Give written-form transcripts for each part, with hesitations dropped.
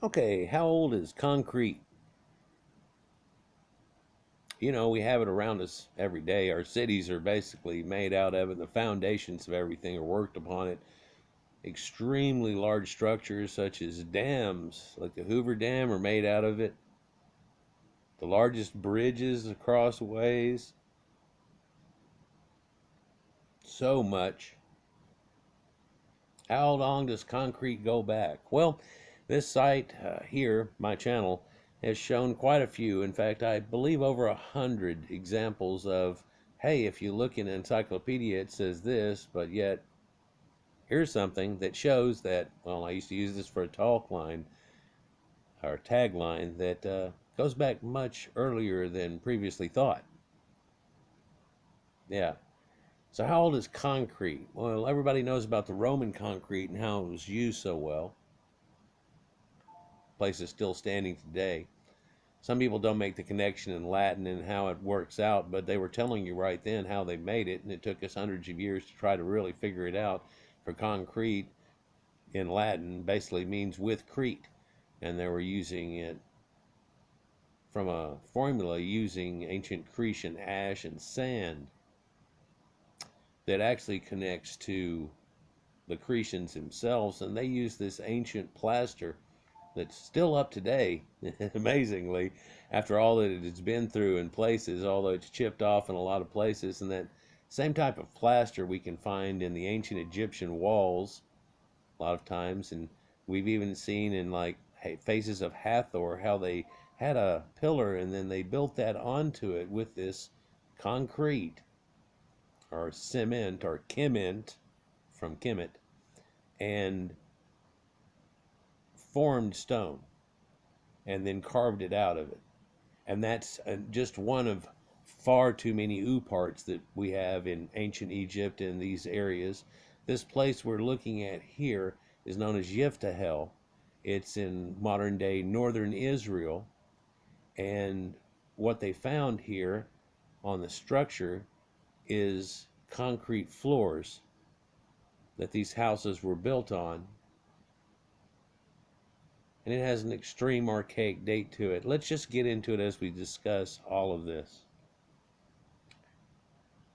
Okay, how old is concrete? You know, we have it around us every day. Our cities are basically made out of it. The foundations of everything are worked upon it. Extremely large structures, such as dams, like the Hoover Dam, are made out of it. The largest bridges across ways. So much. How long does concrete go back? Well, this site here, my channel, has shown quite a few. In fact, I believe over 100 examples of, hey, if you look in an encyclopedia, it says this, but yet here's something that shows that, well, I used to use this for a talk line or tagline that goes back much earlier than previously thought. Yeah. So how old is concrete? Well, everybody knows about the Roman concrete and how it was used so well. Place is still standing today. Some people don't make the connection in Latin and how it works out, but they were telling you right then how they made it, and it took us hundreds of years to try to really figure it out. For concrete in Latin basically means with crete, and they were using it from a formula using ancient Cretan ash and sand that actually connects to the Cretans themselves, and they use this ancient plaster that's still up today, amazingly, after all that it's been through in places, although it's chipped off in a lot of places. And that same type of plaster we can find in the ancient Egyptian walls a lot of times, and we've even seen in like faces of Hathor how they had a pillar and then they built that onto it with this concrete or cement or cement from Kemet and formed stone and then carved it out of it. And that's just one of far too many parts that we have in ancient Egypt and these areas. This place we're looking at here is known as Yiftahel. It's in modern day northern Israel. And what they found here on the structure is concrete floors that these houses were built on, and it has an extreme archaic date to it. Let's just get into it as we discuss all of this.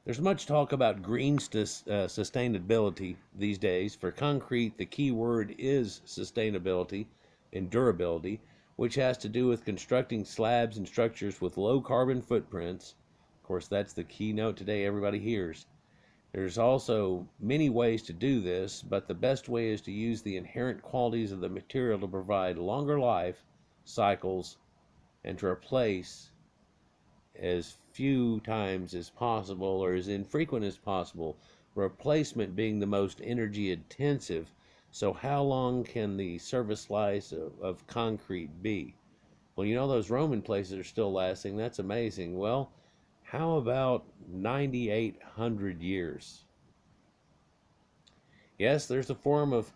There's much talk about green sustainability these days. For concrete, the key word is sustainability and durability, which has to do with constructing slabs and structures with low carbon footprints. Of course, that's the keynote today everybody hears. There's also many ways to do this, but the best way is to use the inherent qualities of the material to provide longer life cycles and to replace as few times as possible or as infrequent as possible. Replacement being the most energy intensive. So how long can the service life of concrete be? Well, you know, those Roman places are still lasting. That's amazing. Well, how about 9,800 years? Yes, there's a form of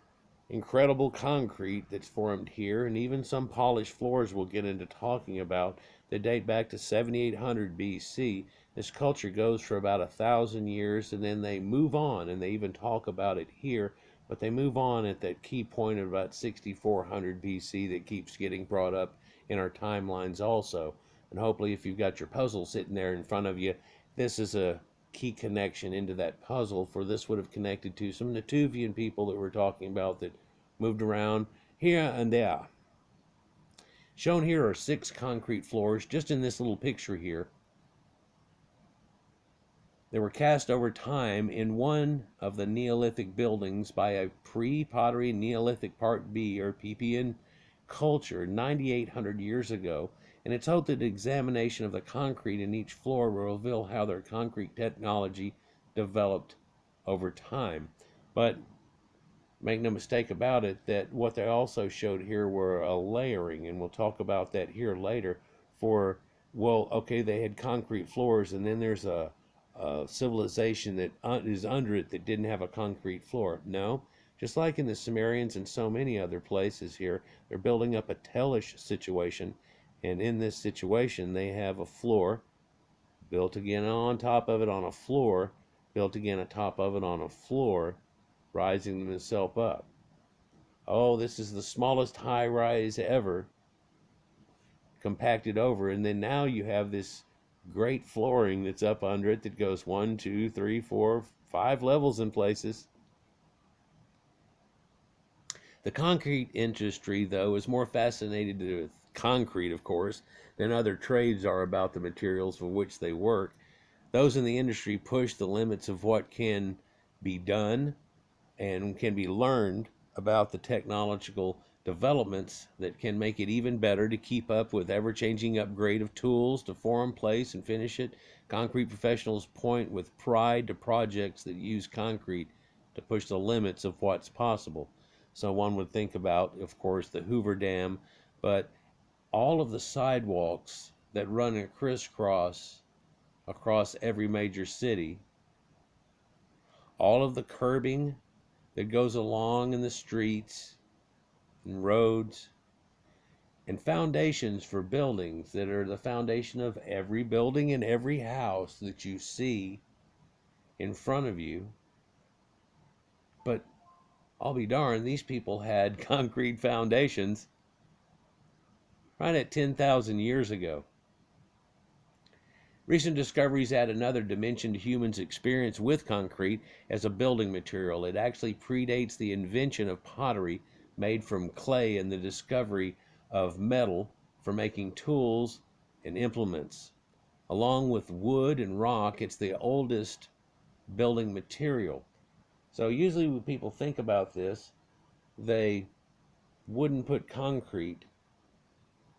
incredible concrete that's formed here, and even some polished floors we'll get into talking about that date back to 7800 BC. This culture goes for about 1,000 years, and then they move on, and they even talk about it here, but they move on at that key point of about 6400 BC that keeps getting brought up in our timelines also. And hopefully, if you've got your puzzle sitting there in front of you, this is a key connection into that puzzle, for this would have connected to some Neptunes people that we're talking about that moved around here and there. Shown here are 6 concrete floors just in this little picture here. They were cast over time in one of the Neolithic buildings by a pre-pottery Neolithic Part B or PPN culture 9,800 years ago, and it's hoped that examination of the concrete in each floor will reveal how their concrete technology developed over time. But make no mistake about it that what they also showed here were a layering, and we'll talk about that here later. For, well, okay, they had concrete floors, and then there's a civilization that is under it that didn't have a concrete floor. No, just like in the Sumerians and so many other places here, they're building up a hellish situation, and in this situation they have a floor built again on top of it on a floor, built again on top of it on a floor, rising themselves up. oh, this is the smallest high rise ever compacted over. And then now you have this great flooring that's up under it that goes 1, 2, 3, 4, 5 levels in places. The concrete industry, though, is more fascinated with concrete, of course, than other trades are about the materials for which they work. Those in the industry push the limits of what can be done and can be learned about the technological developments that can make it even better to keep up with ever-changing upgrade of tools to form, place, and finish it. Concrete professionals point with pride to projects that use concrete to push the limits of what's possible. So one would think about, of course, the Hoover Dam, but all of the sidewalks that run in crisscross across every major city, all of the curbing that goes along in the streets and roads, and foundations for buildings that are the foundation of every building and every house that you see in front of you. But I'll be darned, these people had concrete foundations right at 10,000 years ago. Recent discoveries add another dimension to humans' experience with concrete as a building material. It actually predates the invention of pottery made from clay and the discovery of metal for making tools and implements. Along with wood and rock, it's the oldest building material. So usually when people think about this, they wouldn't put concrete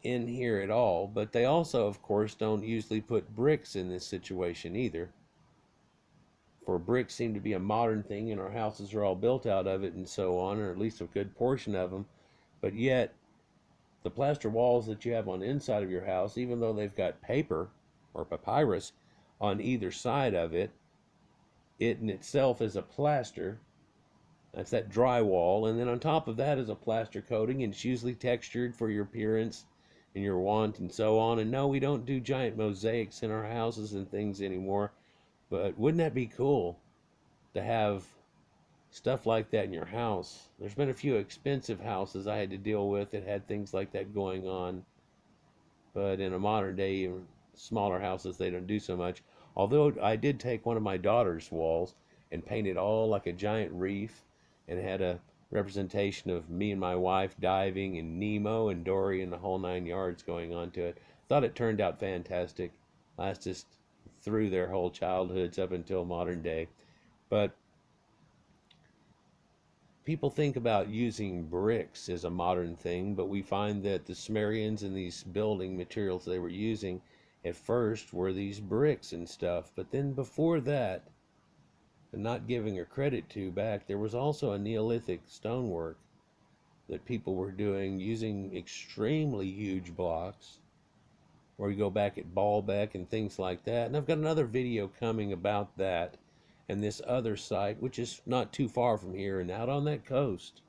in here at all, but they also, of course, don't usually put bricks in this situation either. For bricks seem to be a modern thing, and our houses are all built out of it and so on, or at least a good portion of them. But yet, the plaster walls that you have on the inside of your house, even though they've got paper or papyrus on either side of it, it in itself is a plaster. That's that drywall, and then on top of that is a plaster coating, and it's usually textured for your appearance and your want and so on. And no, we don't do giant mosaics in our houses and things anymore, but wouldn't that be cool to have stuff like that in your house? There's been a few expensive houses I had to deal with that had things like that going on, but in a modern day, smaller houses, they don't do so much. Although I did take one of my daughter's walls and paint it all like a giant reef, and had a representation of me and my wife diving, and Nemo and Dory and the whole 9 yards going on to it. Thought it turned out fantastic. Lasted us through their whole childhoods up until modern day. But people think about using bricks as a modern thing, but we find that the Sumerians and these building materials they were using at first were these bricks and stuff. But then before that, and not giving her credit to back, there was also a Neolithic stonework that people were doing using extremely huge blocks, where you go back at Baalbek and things like that. And I've got another video coming about that and this other site, which is not too far from here and out on that coast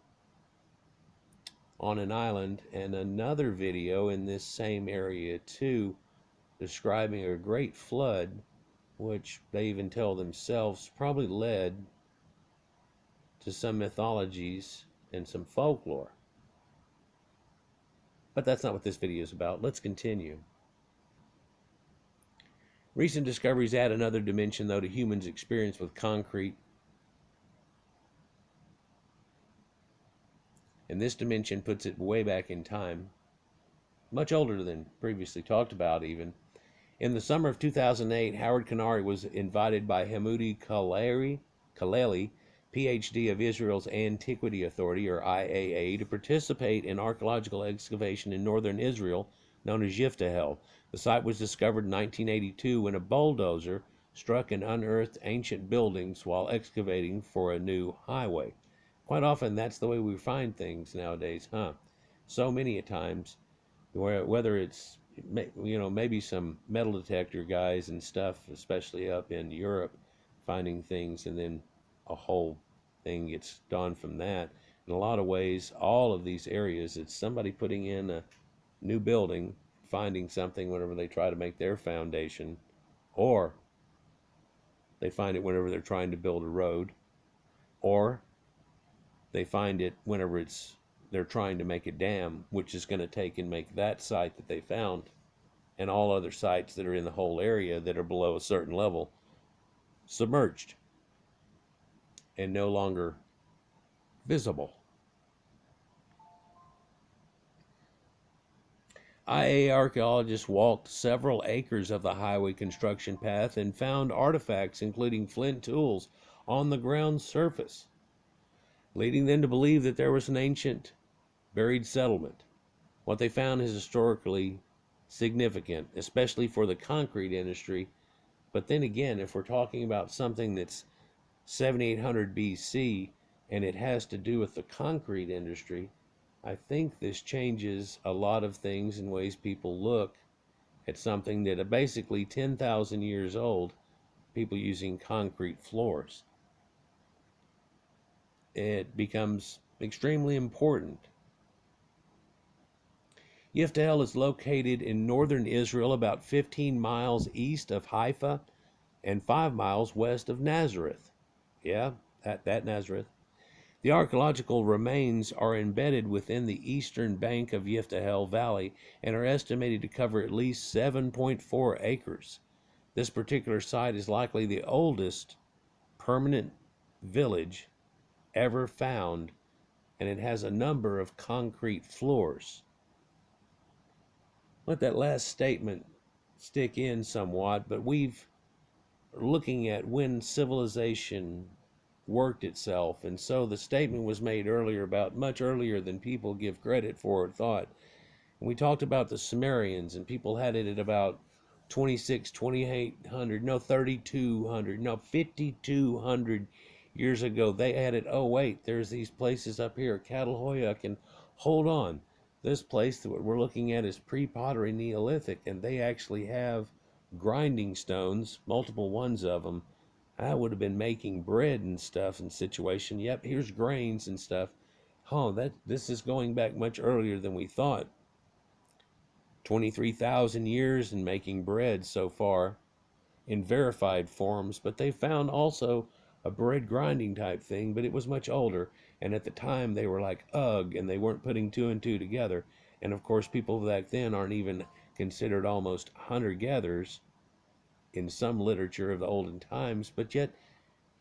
on an island, and another video in this same area too, describing a great flood, which they even tell themselves probably led to some mythologies and some folklore. But that's not what this video is about. Let's continue. Recent discoveries add another dimension, though, to humans' experience with concrete. And this dimension puts it way back in time, much older than previously talked about even. In the summer of 2008, Howard Kanari was invited by Hamoudi Kaleli, PhD of Israel's Antiquity Authority, or IAA, to participate in archaeological excavation in northern Israel known as Yiftahel. The site was discovered in 1982 when a bulldozer struck and unearthed ancient buildings while excavating for a new highway. Quite often, that's the way we find things nowadays, huh? So many a times, whether it's maybe some metal detector guys and stuff, especially up in Europe, finding things, and then a whole thing gets done from that. In a lot of ways, all of these areas, it's somebody putting in a new building, finding something whenever they try to make their foundation, or they find it whenever they're trying to build a road, or they find it whenever it's they're trying to make a dam, which is going to take and make that site that they found and all other sites that are in the whole area that are below a certain level submerged and no longer visible. IA archaeologists walked several acres of the highway construction path and found artifacts, including flint tools, on the ground surface, leading them to believe that there was an ancient buried settlement. What they found is historically significant, especially for the concrete industry. But then again, if we're talking about something that's 7800 BC and it has to do with the concrete industry, I think this changes a lot of things in ways people look at something that are basically 10,000 years old, people using concrete floors. It becomes extremely important. Yiftahel is located in northern Israel, about 15 miles east of Haifa and 5 miles west of Nazareth. Yeah, that Nazareth. The archaeological remains are embedded within the eastern bank of Yiftahel Valley and are estimated to cover at least 7.4 acres. This particular site is likely the oldest permanent village ever found, and it has a number of concrete floors. Let that last statement stick in somewhat, but we've looking at when civilization worked itself, and so the statement was made earlier about much earlier than people give credit for or thought. And we talked about the Sumerians, and people had it at about 2800, no, 3200, no, 5200 years ago. They had it, oh wait, there's these places up here, Catalhoyuk, and hold on, this place that we're looking at is pre-pottery Neolithic, and they actually have grinding stones, multiple ones of them. I would have been making bread and stuff in situation. Yep, here's grains and stuff. Oh, this is going back much earlier than we thought. 23,000 years in making bread so far in verified forms, but they found also a bread grinding type thing, but it was much older, and at the time they were like, ugh, and they weren't putting two and two together. And of course, people back then aren't even considered almost hunter-gatherers in some literature of the olden times, but yet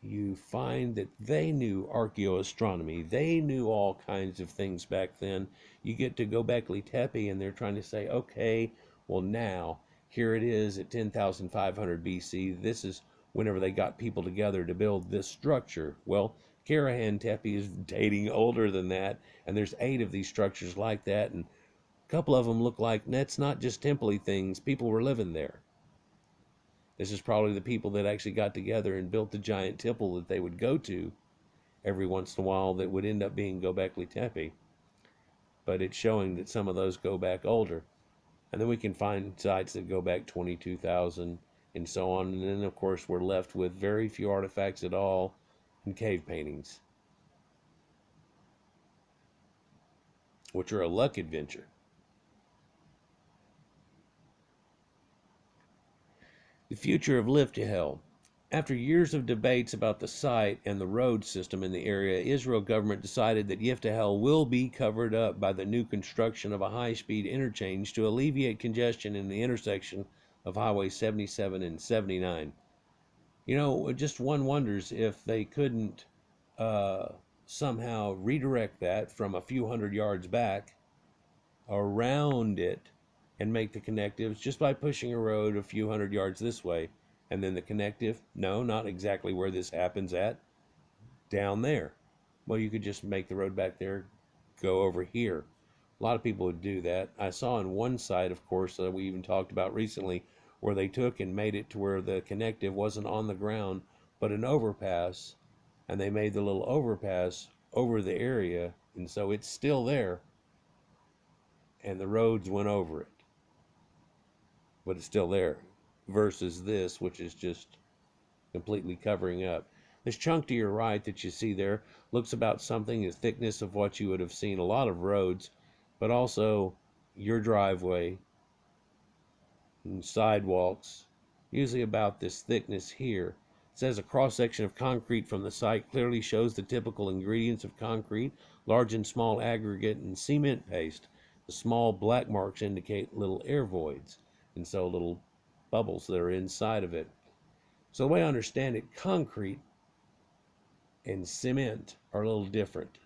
you find that they knew archaeoastronomy. They knew all kinds of things back then. You get to Göbekli Tepe and they're trying to say, okay, well now, here it is at 10,500 BC. This is whenever they got people together to build this structure. Well, Karahan Tepe is dating older than that, and there's 8 of these structures like that, and a couple of them look like that's not just temple-y things. People were living there. This is probably the people that actually got together and built the giant temple that they would go to every once in a while that would end up being Göbekli Tepe. But it's showing that some of those go back older. And then we can find sites that go back 22,000 and so on. And then, of course, we're left with very few artifacts at all and cave paintings, which are a luck adventure. The future of Yiftahel. After years of debates about the site and the road system in the area, Israel government decided that Yiftahel will be covered up by the new construction of a high-speed interchange to alleviate congestion in the intersection of Highway 77 and 79. You know, just one wonders if they couldn't somehow redirect that from a few hundred yards back around it and make the connectives just by pushing a road a few hundred yards this way, and then the connective, no, not exactly where this happens at, down there. Well, you could just make the road back there go over here. A lot of people would do that. I saw on one side, of course, we even talked about recently, where they took and made it to where the connective wasn't on the ground but an overpass, and they made the little overpass over the area, and so it's still there and the roads went over it, but it's still there, versus this, which is just completely covering up. This chunk to your right that you see there looks about something the thickness of what you would have seen a lot of roads, but also your driveway and sidewalks, usually about this thickness here. It says a cross-section of concrete from the site clearly shows the typical ingredients of concrete, large and small aggregate and cement paste. The small black marks indicate little air voids, and so little bubbles that are inside of it. So the way I understand it, concrete and cement are a little different.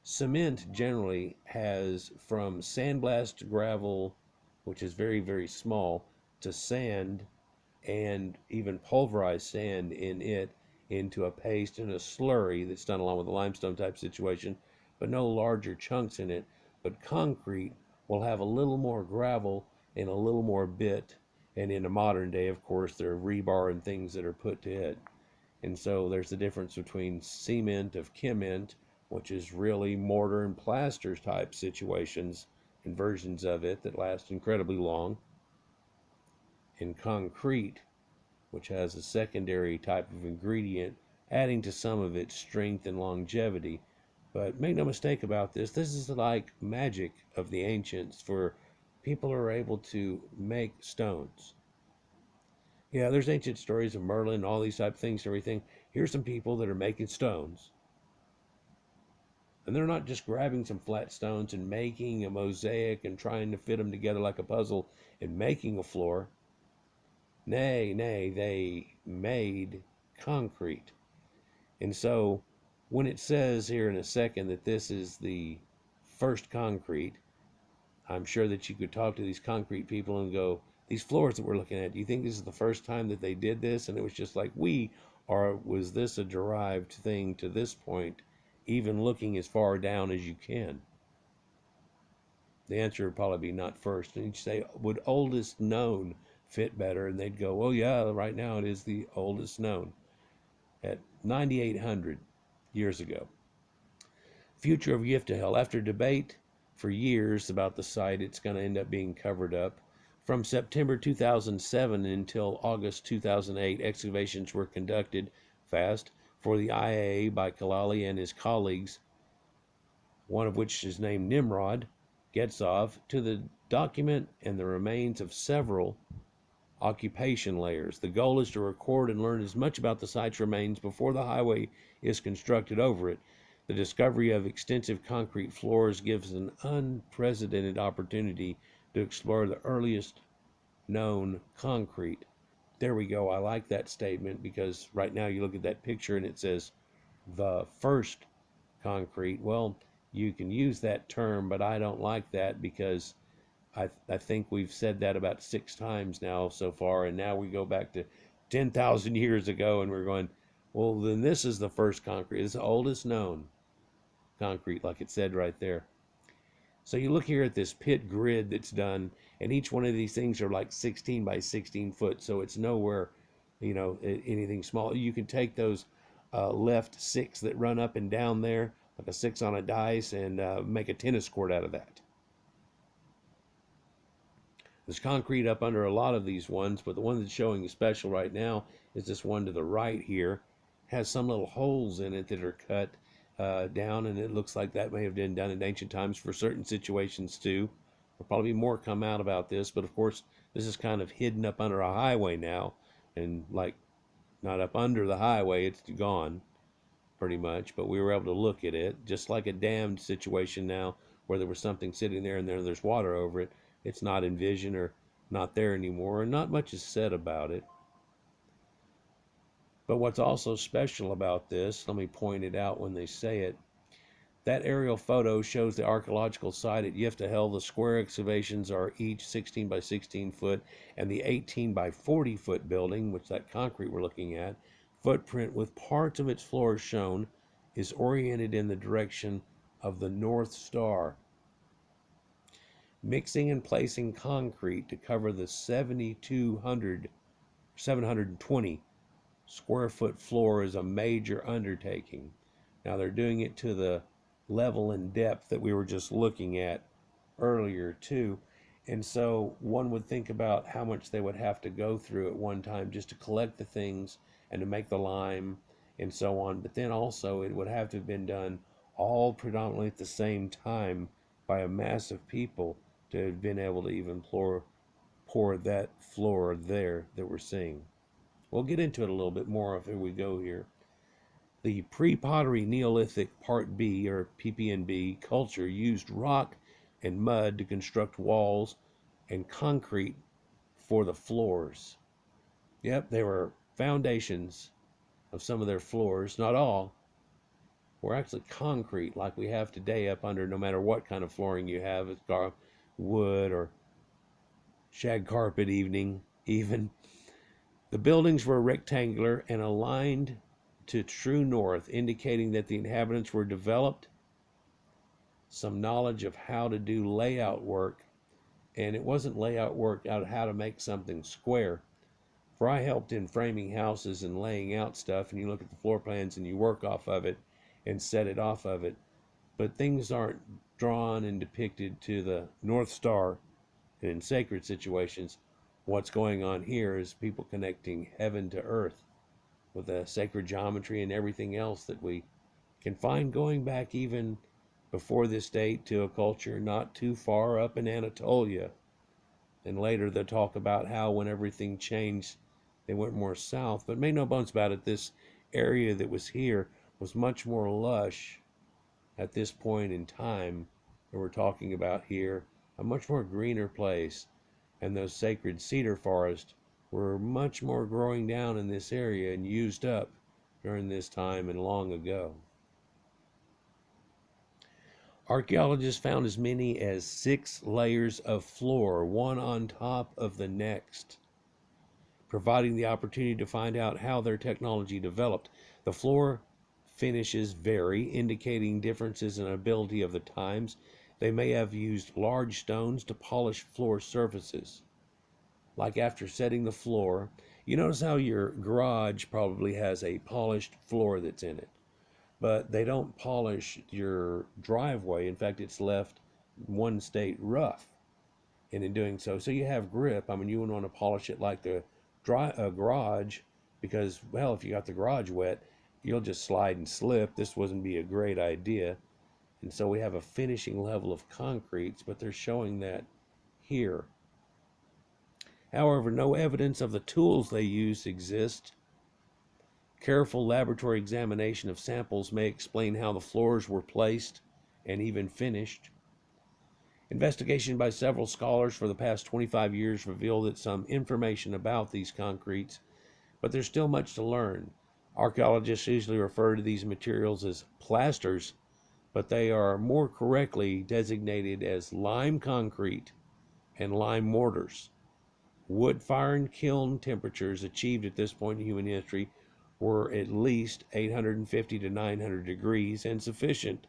Cement generally has from sandblast gravel, which is very, very small, to sand and even pulverized sand in it into a paste and a slurry that's done along with a limestone type situation, but no larger chunks in it. But concrete will have a little more gravel and a little more bit. And in a modern day, of course, there are rebar and things that are put to it. And so there's the difference between cement of cement, which is really mortar and plasters type situations and versions of it that last incredibly long, and concrete, which has a secondary type of ingredient, adding to some of its strength and longevity. But make no mistake about this, this is like magic of the ancients, for people are able to make stones. Yeah, there's ancient stories of Merlin and all these type of things and everything. Here's some people that are making stones. And they're not just grabbing some flat stones and making a mosaic and trying to fit them together like a puzzle and making a floor. Nay, nay, they made concrete. And so when it says here in a second that this is the first concrete, I'm sure that you could talk to these concrete people and go, these floors that we're looking at, do you think this is the first time that they did this? And it was just like or was this a derived thing to this point, even looking as far down as you can? The answer would probably be not first. And you'd say, would oldest known fit better? And they'd go, oh yeah, right now it is the oldest known at 9,800 years ago. Future of Yiftahel. After debate for years about the site, it's going to end up being covered up. From September 2007 until August 2008, excavations were conducted fast for the IAA by Kalali and his colleagues, one of which is named Nimrod Getzov, to the document and the remains of several occupation layers. The goal is to record and learn as much about the site's remains before the highway is constructed over it. The discovery of extensive concrete floors gives an unprecedented opportunity to explore the earliest known concrete. There we go. I like that statement, because right now you look at that picture and it says the first concrete. Well, you can use that term, but I don't like that, because I think we've said that about 6 times now so far, and now we go back to 10,000 years ago and we're going, well, then this is the first concrete. It's the oldest known concrete, like it said right there. So you look here at this pit grid that's done, and each one of these things are like 16 by 16 foot, so it's nowhere, anything small. You can take those left 6 that run up and down there, like a 6 on a dice, and make a tennis court out of that. There's concrete up under a lot of these ones, but the one that's showing special right now is this one to the right here. Has some little holes in it that are cut down, and it looks like that may have been done in ancient times for certain situations too. There'll probably be more come out about this, but of course this is kind of hidden up under a highway now, and like not up under the highway, it's gone pretty much, but we were able to look at it, just like a dammed situation now where there was something sitting there and there's water over it. It's not in vision or not there anymore, and not much is said about it. But what's also special about this, let me point it out when they say it, that aerial photo shows the archaeological site at Yiftahel. The square excavations are each 16 by 16 foot, and the 18 by 40 foot building, which that concrete we're looking at, footprint with parts of its floors shown, is oriented in the direction of the North Star. Mixing and placing concrete to cover the 720 square foot floor is a major undertaking. Now they're doing it to the level and depth that we were just looking at earlier too. And so one would think about how much they would have to go through at one time just to collect the things and to make the lime and so on. But then also it would have to have been done all predominantly at the same time by a mass of people to have been able to even pour that floor there that we're seeing. We'll get into it a little bit more if we go here. The pre-pottery Neolithic Part B, or PPNB, culture used rock and mud to construct walls and concrete for the floors. Yep, they were foundations of some of their floors, not all, were actually concrete like we have today up under, no matter what kind of flooring you have. It's wood or shag carpet even. The buildings were rectangular and aligned to true north, indicating that the inhabitants were developed some knowledge of how to do layout work. And it wasn't layout work out of how to make something square. For I helped in framing houses and laying out stuff, and you look at the floor plans and you work off of it and set it off of it. But things aren't drawn and depicted to the North Star. And in sacred situations, what's going on here is people connecting heaven to earth with the sacred geometry and everything else that we can find going back even before this date to a culture not too far up in Anatolia. And later they'll talk about how when everything changed, they went more south. But make no bones about it, this area that was here was much more lush at this point in time that we're talking about here, a much more greener place. And those sacred cedar forests were much more growing down in this area and used up during this time and long ago. Archaeologists found as many as 6 layers of floor, one on top of the next, providing the opportunity to find out how their technology developed. The floor finishes vary, indicating differences in ability of the times. They may have used large stones to polish floor surfaces. Like after setting the floor, you notice how your garage probably has a polished floor that's in it. But they don't polish your driveway. In fact, it's left one state rough. And in doing so, you have grip. I mean, you wouldn't want to polish it like the garage because, well, if you got the garage wet, you'll just slide and slip. This wouldn't be a great idea. And so we have a finishing level of concretes, but they're showing that here. However, no evidence of the tools they used exists. Careful laboratory examination of samples may explain how the floors were placed and even finished. Investigation by several scholars for the past 25 years revealed that some information about these concretes, but there's still much to learn. Archaeologists usually refer to these materials as plasters, but they are more correctly designated as lime concrete and lime mortars. Wood fire and kiln temperatures achieved at this point in human history were at least 850 to 900 degrees and sufficient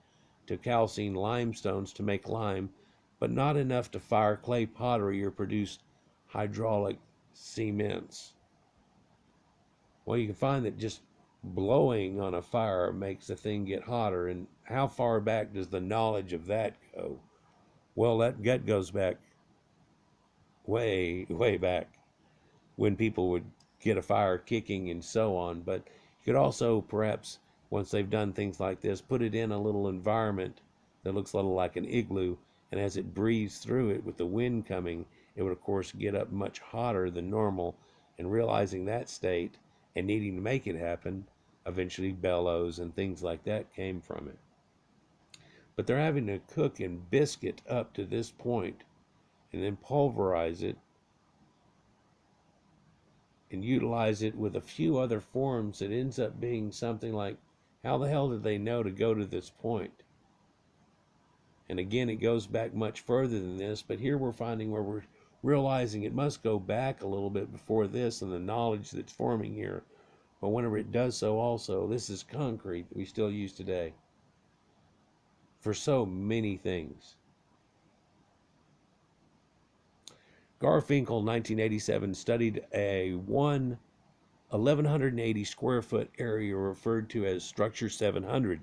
to calcine limestones to make lime, but not enough to fire clay pottery or produce hydraulic cements. Well, you can find that just blowing on a fire makes the thing get hotter. And how far back does the knowledge of that go? Well, that goes back way, way back when people would get a fire kicking and so on. But you could also perhaps, once they've done things like this, put it in a little environment that looks a little like an igloo, and as it breathes through it with the wind coming, it would of course get up much hotter than normal. And realizing that state and needing to make it happen, eventually bellows and things like that came from it. But they're having to cook and biscuit up to this point and then pulverize it and utilize it with a few other forms. It ends up being something like, how the hell did they know to go to this point? And again, it goes back much further than this, but here we're finding where we're realizing it must go back a little bit before this and the knowledge that's forming here. But whenever it does so also, this is concrete that we still use today for so many things. Garfinkel, 1987, studied a 1,180 square foot area referred to as Structure 700.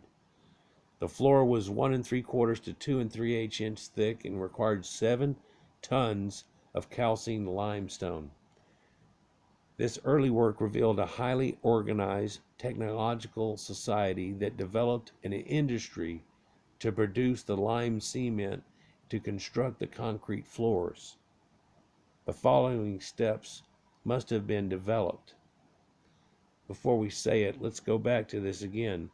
The floor was 1 3/4 to 2 3/8 inch thick and required 7 tons of calcined limestone. This early work revealed a highly organized technological society that developed an industry to produce the lime cement to construct the concrete floors. The following steps must have been developed. before we say it, let's go back to this again.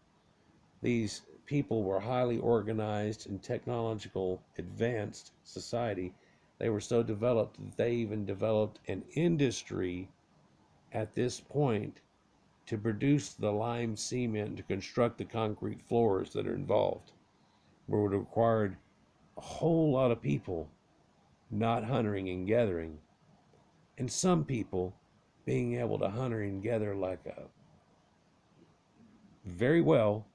These people were highly organized and technological advanced society. They were so developed that they even developed an industry at this point to produce the lime cement to construct the concrete floors that are involved, where it required a whole lot of people not hunting and gathering, and some people being able to hunt and gather like a very well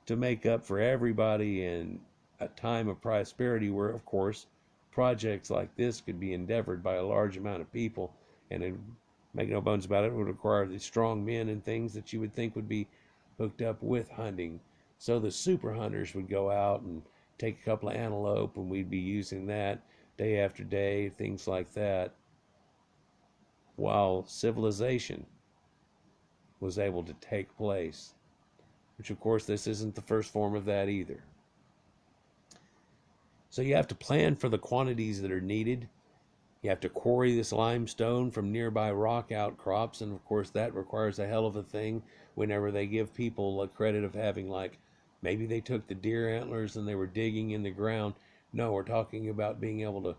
to make up for everybody in a time of prosperity where, of course, projects like this could be endeavored by a large amount of people. And it, make no bones about it, would require the strong men and things that you would think would be hooked up with hunting. So the super hunters would go out and take a couple of antelope, and we'd be using that day after day, things like that, while civilization was able to take place. Which, of course, this isn't the first form of that either. So you have to plan for the quantities that are needed. You have to quarry this limestone from nearby rock outcrops, and of course that requires a hell of a thing whenever they give people a credit of having, like, maybe they took the deer antlers and they were digging in the ground. No, we're talking about being able to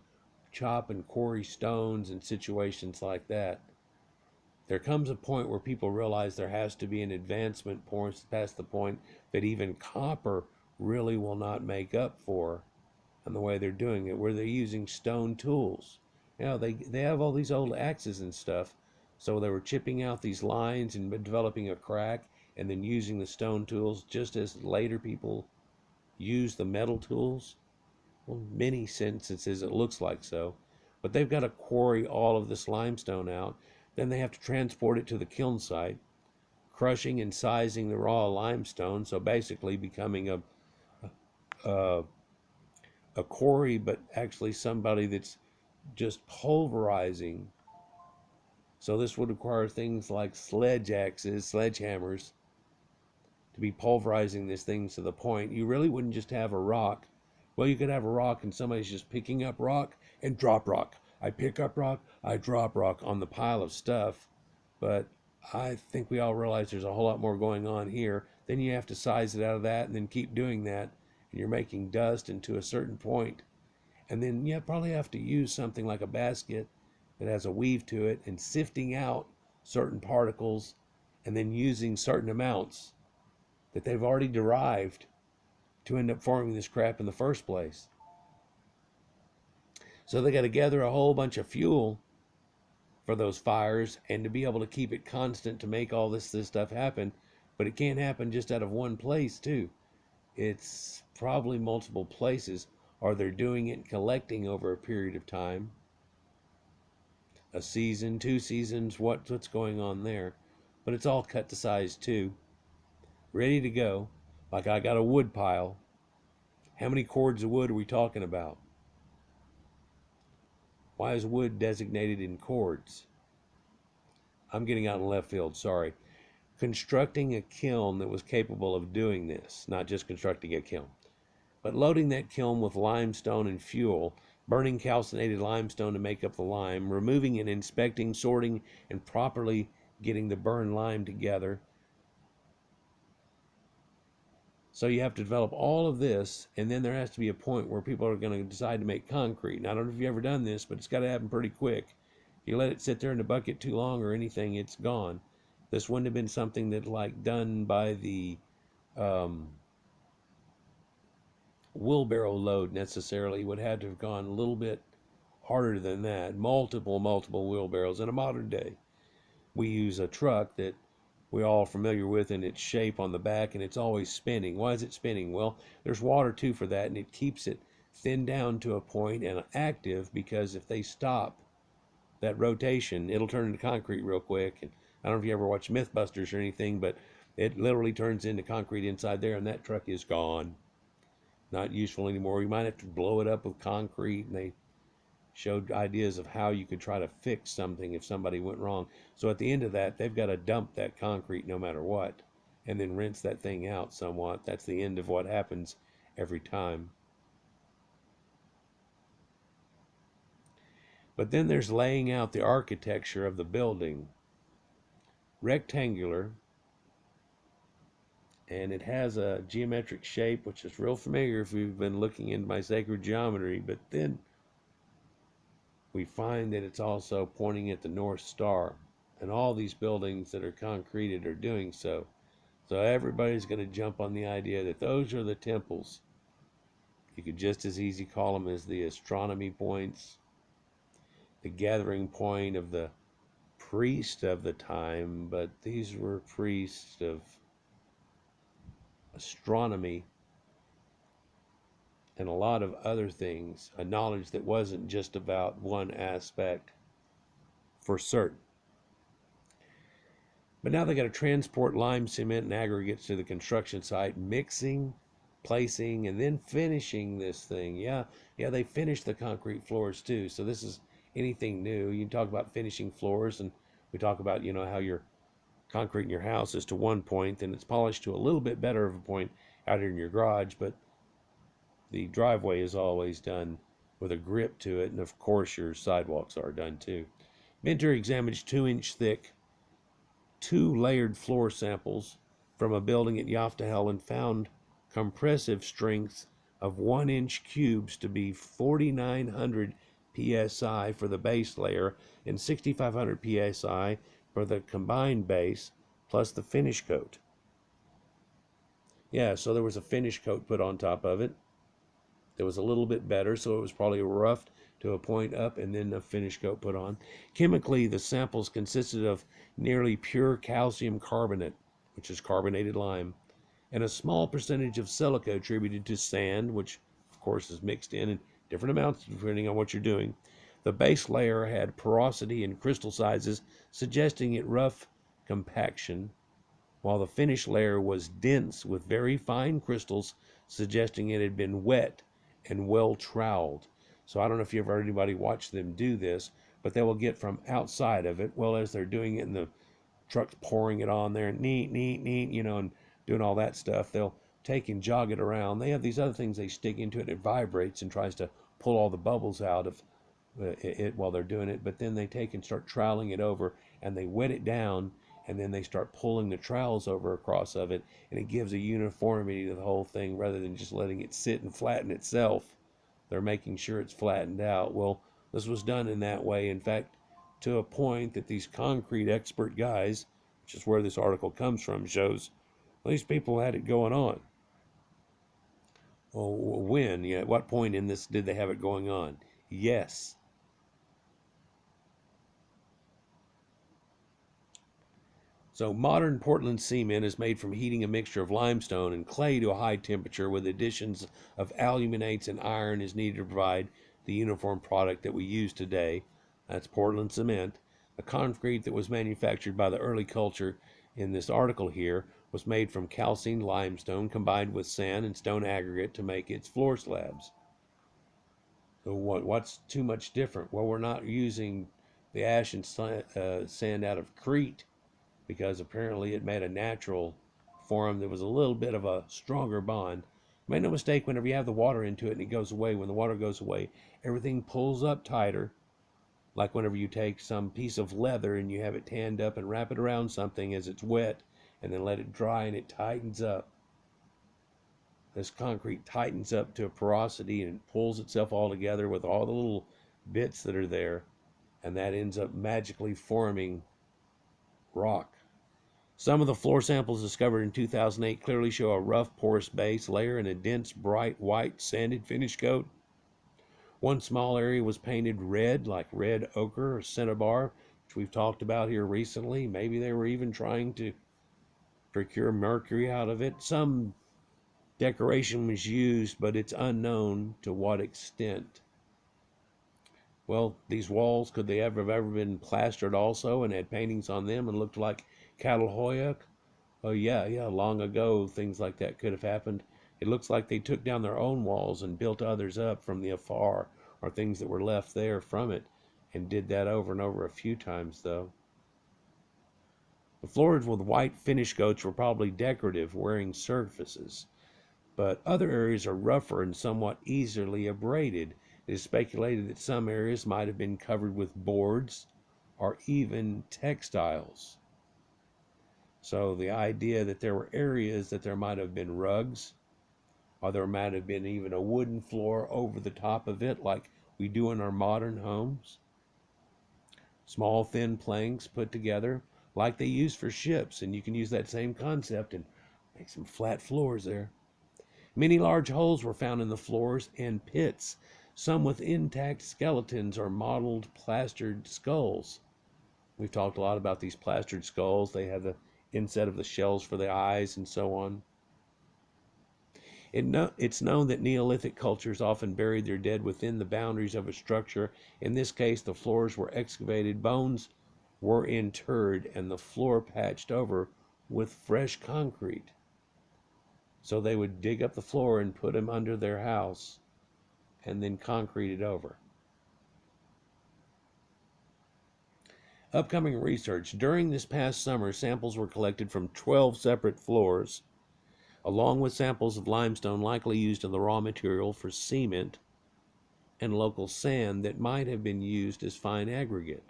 chop and quarry stones and situations like that. There comes a point where people realize there has to be an advancement past the point that even copper really will not make up for, and the way they're doing it, where they're using stone tools. You know, they have all these old axes and stuff, so they were chipping out these lines and developing a crack, and then using the stone tools, just as later people use the metal tools. Well, many instances it looks like so, but they've got to quarry all of this limestone out. Then they have to transport it to the kiln site, crushing and sizing the raw limestone, so basically becoming a, a quarry, but actually somebody that's just pulverizing. So this would require things like sledgehammers, to be pulverizing this thing to the point you really wouldn't just have a rock. Well, you could have a rock and somebody's just picking up rock and drop rock. I pick up rock, I drop rock on the pile of stuff. But I think we all realize there's a whole lot more going on here. Then you have to size it out of that and then keep doing that. And you're making dust, and to a certain point. And then you probably have to use something like a basket that has a weave to it and sifting out certain particles and then using certain amounts that they've already derived to end up forming this crap in the first place. So they got to gather a whole bunch of fuel for those fires and to be able to keep it constant to make all this stuff happen. But it can't happen just out of one place too. It's probably multiple places, or they're doing it and collecting over a period of time. A season, 2 seasons, what's going on there. But it's all cut to size too, ready to go. Like, I got a wood pile. How many cords of wood are we talking about? Why is wood designated in cords? I'm getting out in left field, sorry. Constructing a kiln that was capable of doing this, not just constructing a kiln, but loading that kiln with limestone and fuel, burning calcinated limestone to make up the lime, removing and inspecting, sorting, and properly getting the burned lime together. So you have to develop all of this, and then there has to be a point where people are going to decide to make concrete. And I don't know if you've ever done this, but it's got to happen pretty quick. If you let it sit there in the bucket too long or anything, it's gone. This wouldn't have been something that, like, done by the wheelbarrow load necessarily. Would have to have gone a little bit harder than that. Multiple wheelbarrows. In a modern day, we use a truck that we're all familiar with in its shape on the back, and it's always spinning. Why is it spinning? Well, there's water too for that, and it keeps it thinned down to a point and active, because if they stop that rotation, it'll turn into concrete real quick. And I don't know if you ever watch Mythbusters or anything, but it literally turns into concrete inside there, and that truck is gone. Not useful anymore. You might have to blow it up with concrete, and they showed ideas of how you could try to fix something if somebody went wrong. So at the end of that, they've got to dump that concrete no matter what, and then rinse that thing out somewhat. That's the end of what happens every time. But then there's laying out the architecture of the building. rectangular, and it has a geometric shape, which is real familiar if you've been looking into my sacred geometry. But then we find that it's also pointing at the North Star, and all these buildings that are concreted are doing so. So everybody's going to jump on the idea that those are the temples. You could just as easy call them as the astronomy points, the gathering point of the priest of the time, but these were priests of astronomy and a lot of other things, a knowledge that wasn't just about one aspect for certain. But now they got to transport lime, cement, and aggregates to the construction site, mixing, placing, and then finishing this thing. Yeah, they finished the concrete floors too. So this is anything new. You talk about finishing floors, and we talk about, how your concrete in your house is to one point, and it's polished to a little bit better of a point out here in your garage, but the driveway is always done with a grip to it, and of course your sidewalks are done too. Mentor examines 2-inch thick, 2-layered floor samples from a building at Yiftahel and found compressive strengths of 1-inch cubes to be 4,900 psi for the base layer and 6,500 psi for the combined base plus the finish coat. Yeah, so there was a finish coat put on top of it. That was a little bit better, so it was probably roughed to a point up and then a finish coat put on. Chemically, the samples consisted of nearly pure calcium carbonate, which is carbonated lime, and a small percentage of silica attributed to sand, which of course is mixed in different amounts depending on what you're doing. The base layer had porosity and crystal sizes, suggesting it rough compaction, while the finish layer was dense with very fine crystals, suggesting it had been wet and well troweled. So I don't know if you ever heard anybody watch them do this, but they will get from outside of it, well, as they're doing it and the truck's pouring it on there, neat, and doing all that stuff, they'll take and jog it around. They have these other things they stick into it, it vibrates and tries to pull all the bubbles out of it while they're doing it, but then they take and start troweling it over and they wet it down, and then they start pulling the trowels over across of it, and it gives a uniformity to the whole thing rather than just letting it sit and flatten itself. They're making sure it's flattened out. Well, this was done in that way, in fact, to a point that these concrete expert guys, which is where this article comes from, shows these people had it going on. Well, when? At what point in this did they have it going on? Yes. So modern Portland cement is made from heating a mixture of limestone and clay to a high temperature with additions of aluminates and iron is needed to provide the uniform product that we use today. That's Portland cement. The concrete that was manufactured by the early culture in this article here was made from calcined limestone combined with sand and stone aggregate to make its floor slabs. So what's too much different? Well, we're not using the ash and sand out of Crete, because apparently it made a natural form that was a little bit of a stronger bond. Make no mistake, whenever you have the water into it and it goes away, when the water goes away, everything pulls up tighter, like whenever you take some piece of leather and you have it tanned up and wrap it around something as it's wet and then let it dry and it tightens up. This concrete tightens up to a porosity and it pulls itself all together with all the little bits that are there, and that ends up magically forming rock. Some of the floor samples discovered in 2008 clearly show a rough, porous base layer and a dense, bright, white, sanded finish coat. One small area was painted red, like red ochre or cinnabar, which we've talked about here recently. Maybe they were even trying to procure mercury out of it. Some decoration was used, but it's unknown to what extent. Well, these walls, could they have ever been plastered also and had paintings on them and looked like Catalhoyuk? Oh yeah, long ago things like that could have happened. It looks like they took down their own walls and built others up from the afar, or things that were left there from it, and did that over and over a few times though. The floors with white finish coats were probably decorative, wearing surfaces, but other areas are rougher and somewhat easily abraded. It is speculated that some areas might have been covered with boards or even textiles. So the idea that there were areas that there might have been rugs, or there might have been even a wooden floor over the top of it, like we do in our modern homes. Small, thin planks put together, like they use for ships, and you can use that same concept and make some flat floors there. Many large holes were found in the floors and pits, some with intact skeletons or modeled plastered skulls. We've talked a lot about these plastered skulls. They have the inset of the shells for the eyes and so on. It's known that Neolithic cultures often buried their dead within the boundaries of a structure. In this case, the floors were excavated, bones were interred, and the floor patched over with fresh concrete. So they would dig up the floor and put them under their house and then concrete it over. Upcoming research. During this past summer, samples were collected from 12 separate floors, along with samples of limestone likely used in the raw material for cement and local sand that might have been used as fine aggregate.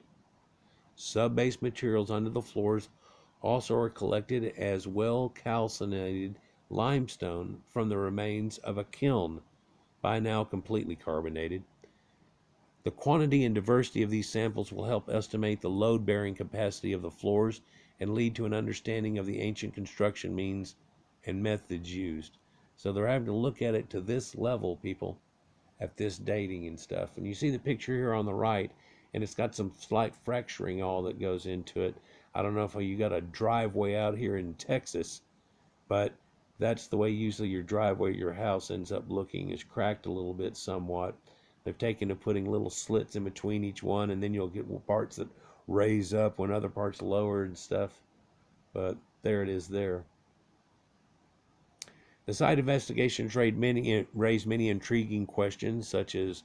Sub-base materials under the floors also are collected, as well calcinated limestone from the remains of a kiln, by now completely carbonated. The quantity and diversity of these samples will help estimate the load-bearing capacity of the floors and lead to an understanding of the ancient construction means and methods used. So they're having to look at it to this level, people, at this dating and stuff. And you see the picture here on the right, and it's got some slight fracturing all that goes into it. I don't know if you got a driveway out here in Texas, but that's the way usually your driveway, your house ends up looking, is cracked a little bit somewhat. They've taken to putting little slits in between each one, and then you'll get parts that raise up when other parts lower and stuff. But there it is there. The site investigations raised many intriguing questions, such as,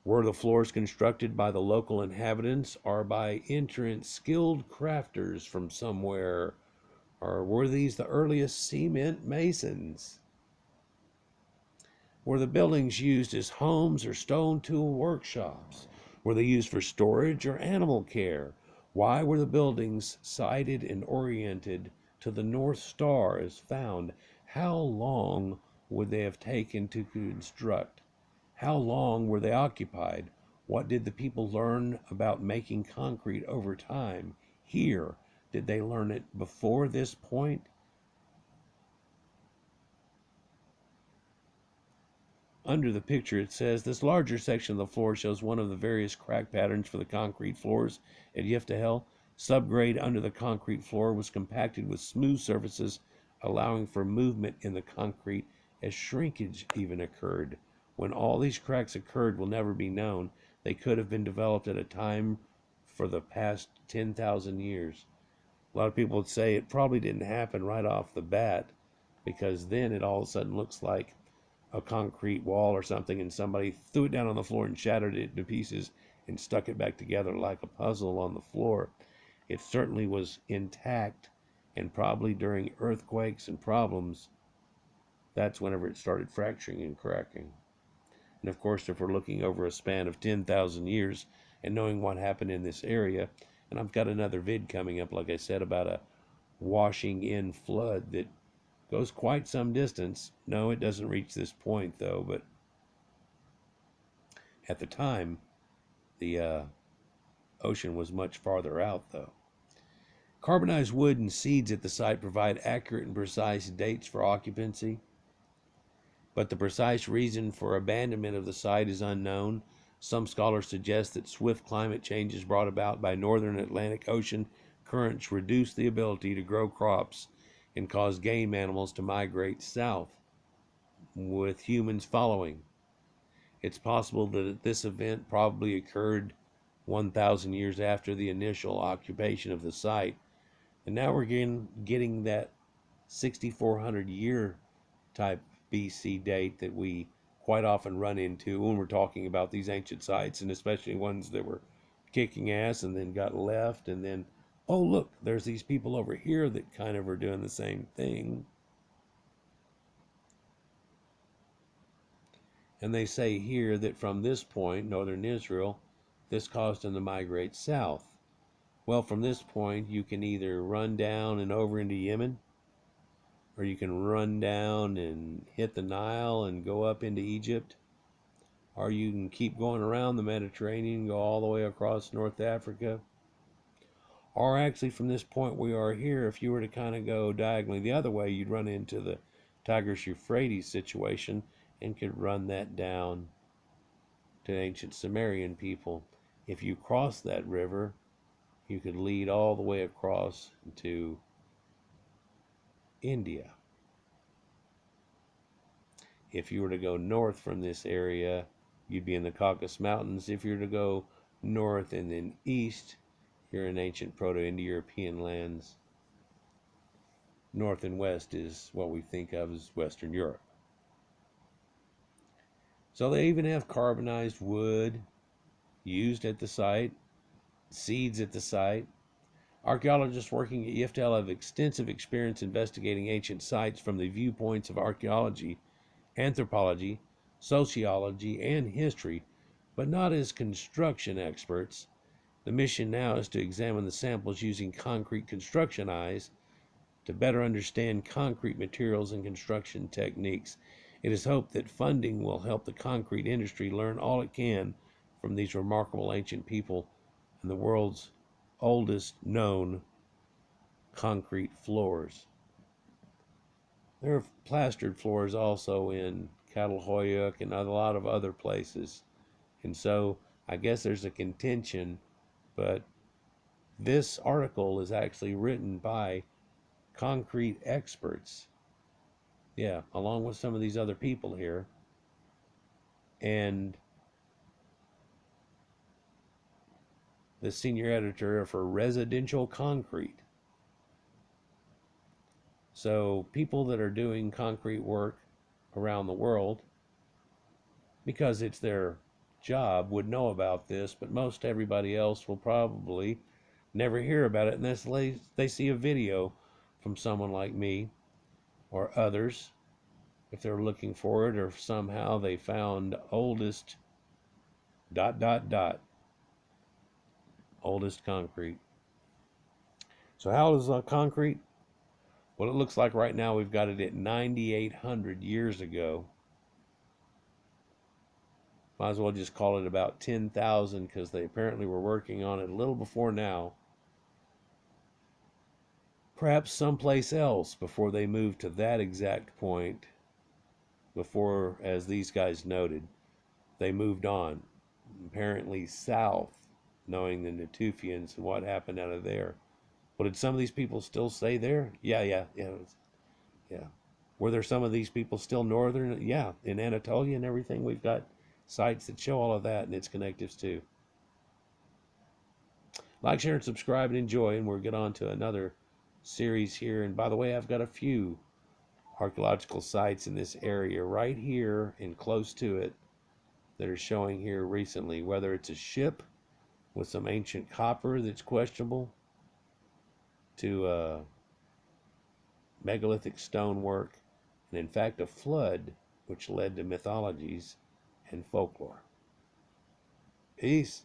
were the floors constructed by the local inhabitants or by entrant skilled crafters from somewhere? Or were these the earliest cement masons? Were the buildings used as homes or stone tool workshops? Were they used for storage or animal care? Why were the buildings sited and oriented to the North Star as found? How long would they have taken to construct? How long were they occupied? What did the people learn about making concrete over time? Here, did they learn it before this point? Under the picture it says, this larger section of the floor shows one of the various crack patterns for the concrete floors at Yiftahel. Subgrade under the concrete floor was compacted with smooth surfaces, allowing for movement in the concrete as shrinkage even occurred. When all these cracks occurred will never be known. They could have been developed at a time for the past 10,000 years. A lot of people would say it probably didn't happen right off the bat, because then it all of a sudden looks like a concrete wall or something, and somebody threw it down on the floor and shattered it to pieces and stuck it back together like a puzzle on the floor. It certainly was intact, and probably during earthquakes and problems, that's whenever it started fracturing and cracking. And of course, if we're looking over a span of 10,000 years and knowing what happened in this area, and I've got another vid coming up, like I said, about a washing in flood that goes quite some distance. No, it doesn't reach this point though, but at the time, the ocean was much farther out though. Carbonized wood and seeds at the site provide accurate and precise dates for occupancy, but the precise reason for abandonment of the site is unknown. Some scholars suggest that swift climate changes brought about by northern Atlantic Ocean currents reduce the ability to grow crops and cause game animals to migrate south, with humans following. It's possible that this event probably occurred 1,000 years after the initial occupation of the site. And now we're getting that 6,400 year type BC date that we quite often run into when we're talking about these ancient sites, and especially ones that were kicking ass and then got left, and then, oh look, there's these people over here that kind of are doing the same thing. And they say here that from this point, northern Israel, this caused them to migrate south. Well, from this point, you can either run down and over into Yemen, or you can run down and hit the Nile and go up into Egypt, or you can keep going around the Mediterranean, go all the way across North Africa. Or actually, from this point we are here, if you were to kind of go diagonally the other way, you'd run into the Tigris-Euphrates situation and could run that down to ancient Sumerian people. If you cross that river, you could lead all the way across to India. If you were to go north from this area, you'd be in the Caucasus Mountains. If you were to go north and then east, you're in ancient Proto-Indo-European lands. North and west is what we think of as Western Europe. So they even have carbonized wood used at the site, seeds at the site. Archaeologists working at Yiftahel have extensive experience investigating ancient sites from the viewpoints of archaeology, anthropology, sociology, and history, but not as construction experts. The mission now is to examine the samples using concrete construction eyes to better understand concrete materials and construction techniques. It is hoped that funding will help the concrete industry learn all it can from these remarkable ancient people and the world's oldest known concrete floors. There are plastered floors also in Catalhoyuk and a lot of other places. And so I guess there's a contention, but this article is actually written by concrete experts. Yeah, along with some of these other people here. And the senior editor for residential concrete. So people that are doing concrete work around the world, because it's their job, would know about this, but most everybody else will probably never hear about it unless they see a video from someone like me or others, if they're looking for it, or if somehow they found oldest ... oldest concrete. So how old is concrete? Well, it looks like right now we've got it at 9,800 years ago. Might as well just call it about 10,000 because they apparently were working on it a little before now. Perhaps someplace else before they moved to that exact point. Before, as these guys noted, they moved on, apparently south, knowing the Neptunes and what happened out of there. Well, did some of these people still stay there? Yeah. Were there some of these people still northern? Yeah, in Anatolia and everything. We've got sites that show all of that and its connectives too. Like, share, and subscribe, and enjoy, and we'll get on to another series here. And by the way, I've got a few archaeological sites in this area right here and close to it that are showing here recently, whether it's a ship with some ancient copper that's questionable, to megalithic stonework, and in fact a flood which led to mythologies and folklore. Peace.